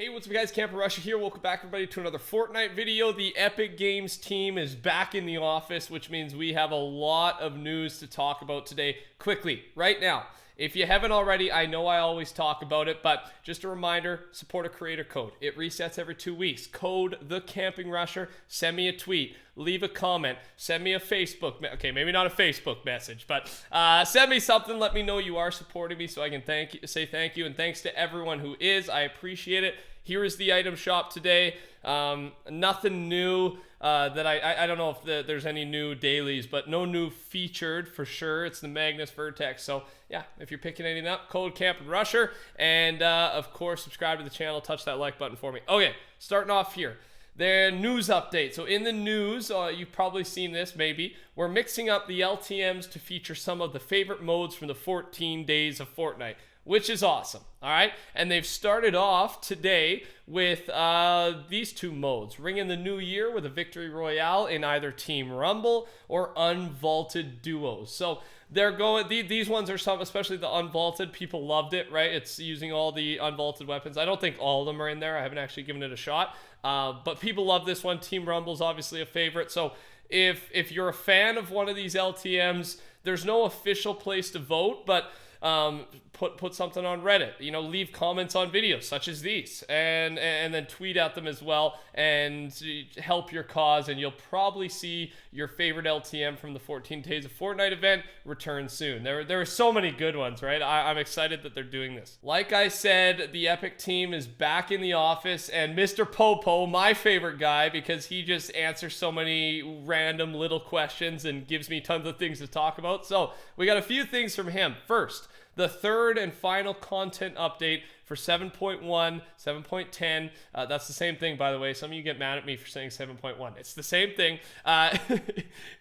Hey, what's up guys, TheCampingRusher here. Welcome back everybody to another Fortnite video. The Epic Games team is back in the office, which means we have a lot of news to talk about today quickly, right now. If you haven't already, I know I always talk about it, but just a reminder, support a creator code. It resets every 2 weeks. Code TheCampingRusher. Send me a tweet. Leave a comment. Send me a Facebook, okay, maybe not a Facebook message, but send me something. Let me know you are supporting me so I can say thank you. And thanks to everyone who is. I appreciate it. Here is the item shop today. Nothing new that I don't know if there's any new dailies, but no new featured for sure. It's the Magnus Vertex. So yeah, if you're picking anything up, code TheCampingRusher. And of course, subscribe to the channel. Touch that like button for me. Okay, starting off here. The news update. So in the news, you've probably seen this maybe. We're mixing up the LTMs to feature some of the favorite modes from the 14 days of Fortnite, which is awesome, all right? And they've started off today with these two modes. Ring in the new year with a victory royale in either Team Rumble or unvaulted duos. So they're going, these ones are some, especially the unvaulted, people loved it, right? It's using all the unvaulted weapons. I don't think all of them are in there. I haven't actually given it a shot, but people love this one. Team Rumble's obviously a favorite. So if you're a fan of one of these LTMs, there's no official place to vote, but put something on Reddit, you know, leave comments on videos such as these, and then tweet at them as well, and help your cause, and you'll probably see your favorite LTM from the 14 Days of Fortnite event return soon. There are so many good ones, right? I'm excited that they're doing this. Like I said, the Epic team is back in the office, and Mr. Popo, my favorite guy, because he just answers so many random little questions and gives me tons of things to talk about. So we got a few things from him. First, the third and final content update for 7.1, 7.10, that's the same thing, by the way. Some of you get mad at me for saying 7.1. It's the same thing,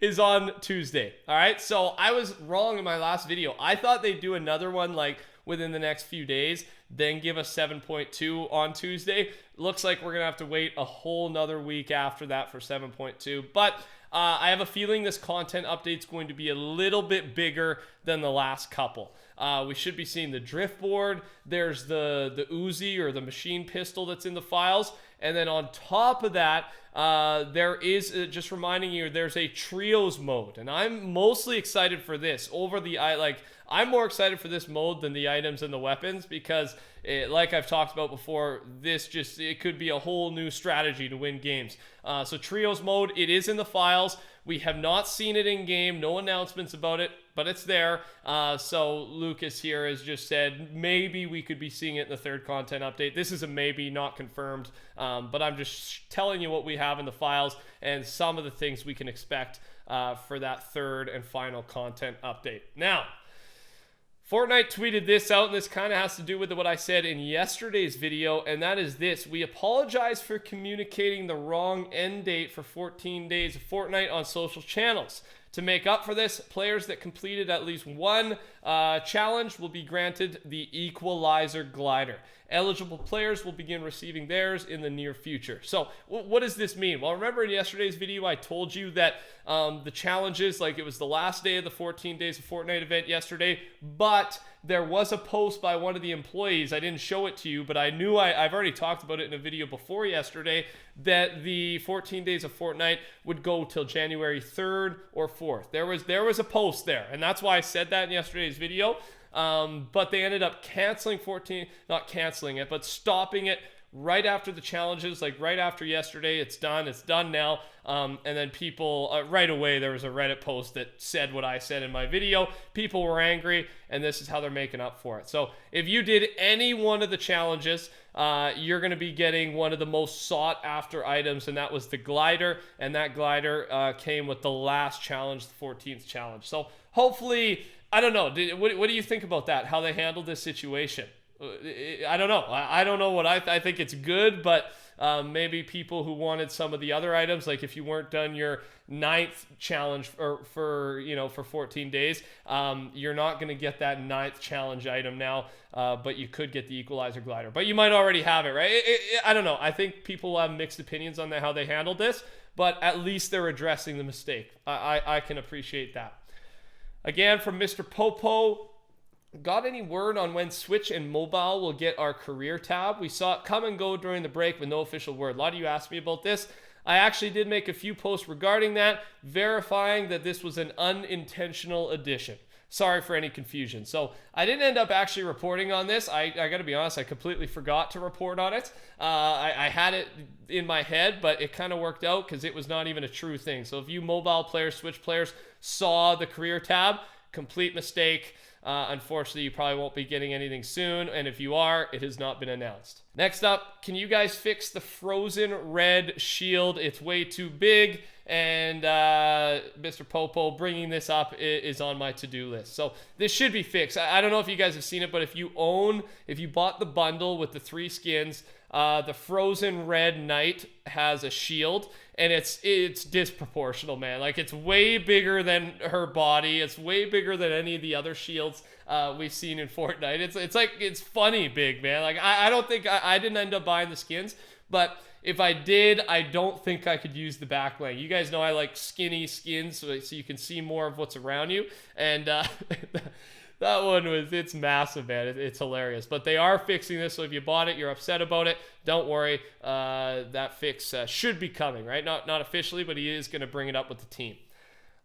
is on Tuesday. All right, so I was wrong in my last video. I thought they'd do another one like within the next few days, then give us 7.2 on Tuesday. Looks like we're going to have to wait a whole nother week after that for 7.2, but I have a feeling this content update's going to be a little bit bigger than the last couple. We should be seeing the drift board. There's the Uzi or the machine pistol that's in the files. And then on top of that, there is, just reminding you, there's a trios mode. And I'm mostly excited for this over the, I'm more excited for this mode than the items and the weapons because, like I've talked about before, it could be a whole new strategy to win games. So trios mode, it is in the files. We have not seen it in game, no announcements about it, but it's there. So Lucas here has just said maybe we could be seeing it in the third content update. This is a maybe, not confirmed, but I'm just telling you what we have in the files and some of the things we can expect for that third and final content update. Now, Fortnite tweeted this out, and this kind of has to do with what I said in yesterday's video, and that is this. We apologize for communicating the wrong end date for 14 days of Fortnite on social channels. To make up for this, players that completed at least one challenge will be granted the Equalizer Glider. Eligible players will begin receiving theirs in the near future. So what does this mean? Well, remember in yesterday's video, I told you that the challenges, like it was the last day of the 14 Days of Fortnite event yesterday, but there was a post by one of the employees. I didn't show it to you, but I knew I've already talked about it in a video before yesterday, that the 14 Days of Fortnite would go till January 3rd or 4th. There was a post there, and that's why I said that in yesterday's video. But they ended up canceling not canceling it, but stopping it right after the challenges, like right after yesterday. It's done now. And then people, right away, there was a Reddit post that said what I said in my video. People were angry, and this is how they're making up for it. So if you did any one of the challenges, you're going to be getting one of the most sought after items, and that was the glider, and that glider came with the last challenge, the 14th challenge. So hopefully, I don't know. What do you think about that? How they handled this situation? I don't know. I don't know what I think it's good, but maybe people who wanted some of the other items, like if you weren't done your 9th challenge for 14 days, you're not going to get that 9th challenge item now, but you could get the Equalizer Glider. But you might already have it, right? I don't know. I think people have mixed opinions on how they handled this, but at least they're addressing the mistake. I can appreciate that. Again, from Mr. Popo, Got any word on when Switch and mobile will get our career tab? We saw it come and go during the break with no official word. A lot of you asked me about this. I actually did make a few posts regarding that, verifying that this was an unintentional addition. Sorry for any confusion. So I didn't end up actually reporting on this. I got to be honest, I completely forgot to report on it. I had it in my head, but it kind of worked out because it was not even a true thing. So if you mobile players, Switch players saw the career tab, complete mistake. Unfortunately, you probably won't be getting anything soon, and if you are, it has not been announced. Next up, can you guys fix the frozen red shield? It's way too big, and Mr. Popo bringing this up is on my to-do list. So this should be fixed. I don't know if you guys have seen it, but if you bought the bundle with the 3 skins, the frozen red knight has a shield, and it's disproportional, man. Like, it's way bigger than her body. It's way bigger than any of the other shields we've seen in Fortnite. It's funny big, man. Like, I don't think I didn't end up buying the skins, but if I did, I don't think I could use the backbling. You guys know I like skinny skins so you can see more of what's around you, and that one it's massive, man. It's hilarious. But they are fixing this, so if you bought it, you're upset about it, don't worry. That fix should be coming, right? Not officially, but he is going to bring it up with the team.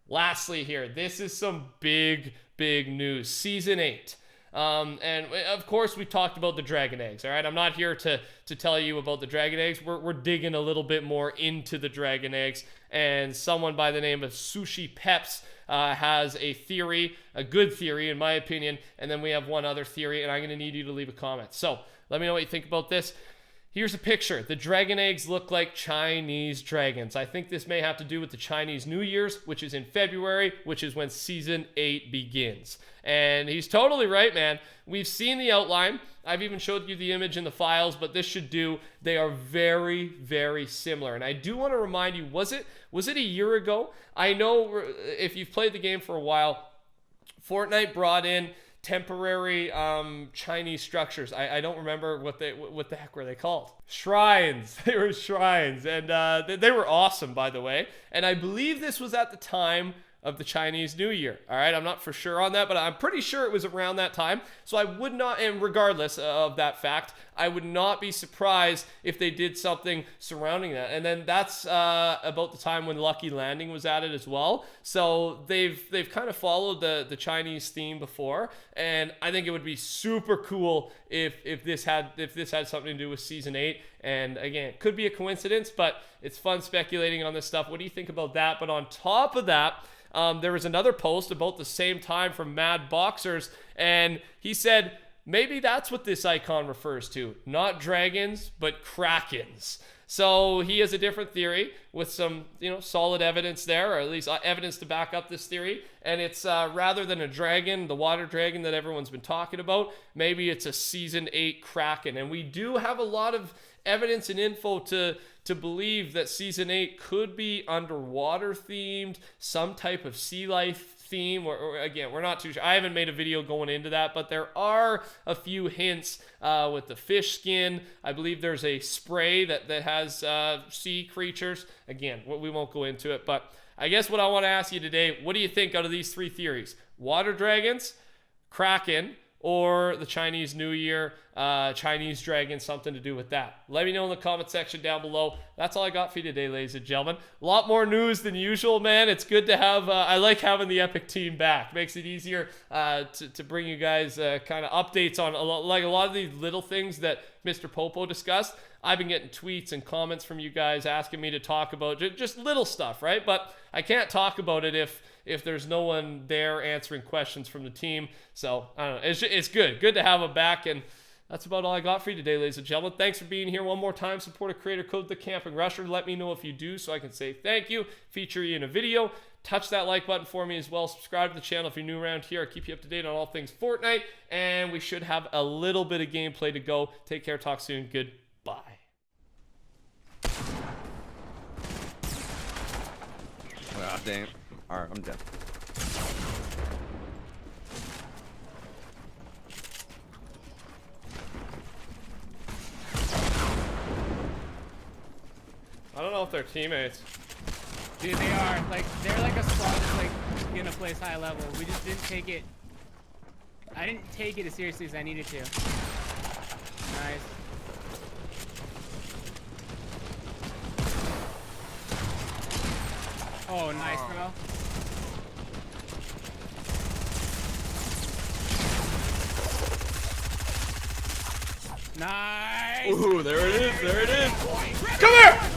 Lastly here, this is some big news. Season 8. And of course we talked about the dragon eggs, all right? I'm not here to tell you about the dragon eggs. We're digging a little bit more into the dragon eggs, and someone by the name of Sushi Peps has a theory, a good theory in my opinion, and then we have one other theory, and I'm going to need you to leave a comment. So let me know what you think about this. Here's a picture. The dragon eggs look like Chinese dragons. I think this may have to do with the Chinese New Year's, which is in February, which is when Season 8 begins. And he's totally right, man. We've seen the outline. I've even showed you the image in the files, but this should do. They are very similar. And I do want to remind you, was it a year ago? I know if you've played the game for a while, Fortnite brought in temporary Chinese structures. I don't remember what the heck were they called. Shrines. They were shrines, and they were awesome, by the way. And I believe this was at the time of the Chinese New Year. All right, I'm not for sure on that, but I'm pretty sure it was around that time. So I would not, and regardless of that fact, I would not be surprised if they did something surrounding that. And then that's about the time when Lucky Landing was added as well. So they've kind of followed the Chinese theme before, and I think it would be super cool if this had something to do with Season 8. And again, it could be a coincidence, but it's fun speculating on this stuff. What do you think about that? But on top of that, there was another post about the same time from Mad Boxers, and he said maybe that's what this icon refers to. Not dragons, but krakens. So he has a different theory with some, solid evidence there, or at least evidence to back up this theory. And it's rather than a dragon, the water dragon that everyone's been talking about, maybe it's a Season 8 kraken. And we do have a lot of evidence and info to believe that Season 8 could be underwater themed, some type of sea life theme, or again, we're not too sure. I haven't made a video going into that, but there are a few hints with the fish skin. I believe there's a spray that has sea creatures. Again, we won't go into it, but I guess what I want to ask you today, what do you think out of these 3 theories? Water dragons, kraken, or the Chinese New Year, Chinese dragon, something to do with that? Let me know in the comment section down below. That's all I got for you today, ladies and gentlemen. A lot more news than usual, man. It's good to have, I like having the Epic team back. Makes it easier to bring you guys kind of updates on a lot of these little things that Mr. Popo discussed. I've been getting tweets and comments from you guys asking me to talk about just little stuff, right? But I can't talk about it if there's no one there answering questions from the team. So, I don't know. It's good. Good to have them back, and that's about all I got for you today, ladies and gentlemen. Thanks for being here one more time. Support a creator code, TheCampingRusher. Let me know if you do so I can say thank you, feature you in a video. Touch that like button for me as well. Subscribe to the channel if you're new around here. I'll keep you up to date on all things Fortnite, and we should have a little bit of gameplay to go. Take care. Talk soon. Goodbye. Ah, damn. Alright, I'm dead. I don't know if they're teammates. Dude, they are. Like, they're like a squad that's like gonna place high level. We just didn't take it I didn't take it as seriously as I needed to. Nice. Oh, nice, bro. Nice. Ooh, there it is. There it is. Come here!